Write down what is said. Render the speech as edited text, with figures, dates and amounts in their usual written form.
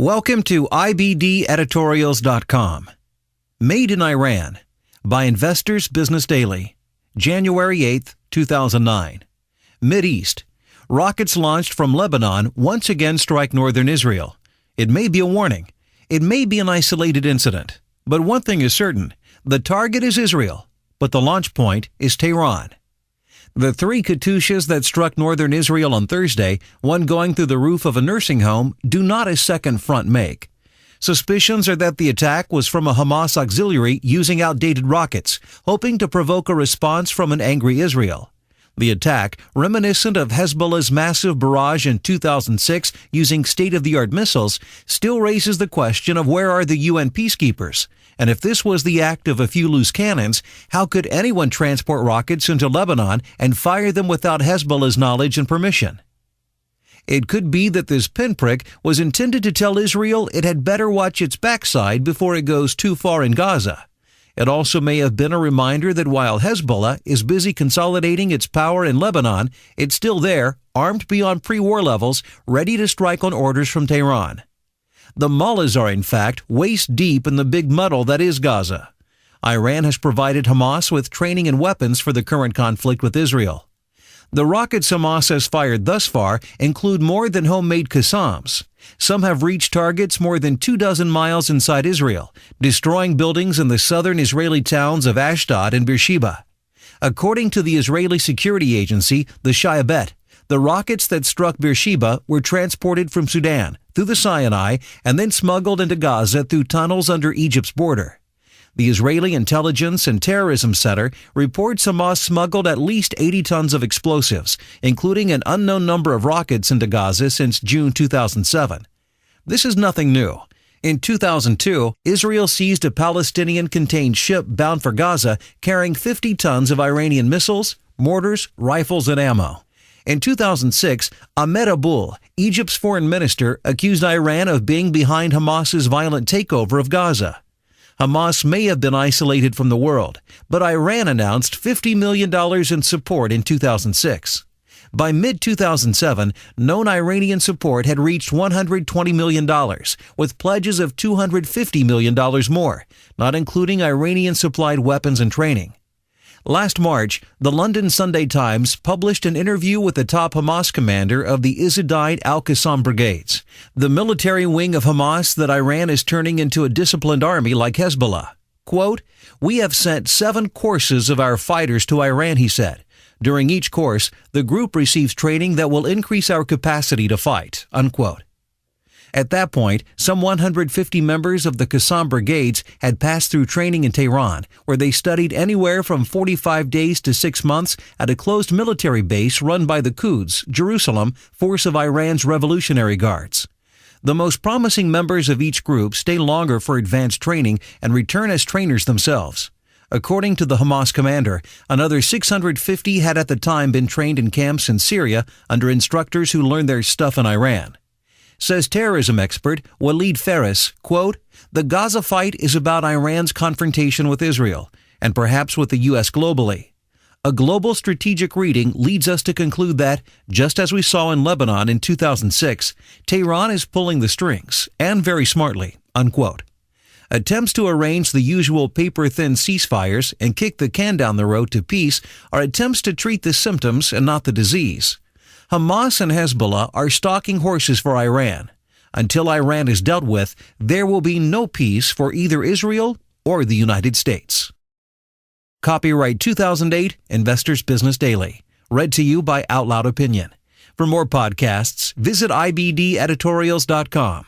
Welcome to IBDEditorials.com. Made in Iran by Investors Business Daily, January 8, 2009. Mideast. Rockets launched from Lebanon once again strike northern Israel. It may be a warning. It may be an isolated incident. But one thing is certain. The target is Israel, but the launch point is Tehran. The three Katyushas that struck northern Israel on Thursday, one going through the roof of a nursing home, do not a second front make. Suspicions are that the attack was from a Hamas auxiliary using outdated rockets, hoping to provoke a response from an angry Israel. The attack, reminiscent of Hezbollah's massive barrage in 2006 using state-of-the-art missiles, still raises the question of where are the UN peacekeepers? And if this was the act of a few loose cannons, how could anyone transport rockets into Lebanon and fire them without Hezbollah's knowledge and permission? It could be that this pinprick was intended to tell Israel it had better watch its backside before it goes too far in Gaza. It also may have been a reminder that while Hezbollah is busy consolidating its power in Lebanon, it's still there, armed beyond pre-war levels, ready to strike on orders from Tehran. The mullahs are, in fact, waist-deep in the big muddle that is Gaza. Iran has provided Hamas with training and weapons for the current conflict with Israel. The rockets Hamas has fired thus far include more than homemade Qassams. Some have reached targets more than 24 miles inside Israel, destroying buildings in the southern Israeli towns of Ashdod and Beersheba. According to the Israeli security agency, the Shayabet, the rockets that struck Beersheba were transported from Sudan through the Sinai and then smuggled into Gaza through tunnels under Egypt's border. The Israeli Intelligence and Terrorism Center reports Hamas smuggled at least 80 tons of explosives, including an unknown number of rockets into Gaza since June 2007. This is nothing new. In 2002, Israel seized a Palestinian-contained ship bound for Gaza carrying 50 tons of Iranian missiles, mortars, rifles, and ammo. In 2006, Ahmed Abul, Egypt's foreign minister, accused Iran of being behind Hamas's violent takeover of Gaza. Hamas may have been isolated from the world, but Iran announced $50 million in support in 2006. By mid-2007, known Iranian support had reached $120 million, with pledges of $250 million more, not including Iranian-supplied weapons and training. Last March, the London Sunday Times published an interview with the top Hamas commander of the Izzudine al-Qassam brigades, the military wing of Hamas that Iran is turning into a disciplined army like Hezbollah. Quote, "We have sent 7 courses of our fighters to Iran," he said. "During each course, the group receives training that will increase our capacity to fight." Unquote. At that point, some 150 members of the Qassam brigades had passed through training in Tehran, where they studied anywhere from 45 days to 6 months at a closed military base run by the Quds, Jerusalem, force of Iran's Revolutionary Guards. The most promising members of each group stay longer for advanced training and return as trainers themselves. According to the Hamas commander, another 650 had at the time been trained in camps in Syria under instructors who learned their stuff in Iran. Says terrorism expert Walid Faris, quote, "The Gaza fight is about Iran's confrontation with Israel, and perhaps with the U.S. globally. A global strategic reading leads us to conclude that, just as we saw in Lebanon in 2006, Tehran is pulling the strings, and very smartly." Unquote. Attempts to arrange the usual paper-thin ceasefires and kick the can down the road to peace are attempts to treat the symptoms and not the disease. Hamas and Hezbollah are stalking horses for Iran. Until Iran is dealt with, there will be no peace for either Israel or the United States. Copyright 2008, Investors Business Daily. Read to you by OutloudOpinion. For more podcasts, visit IBDEditorials.com.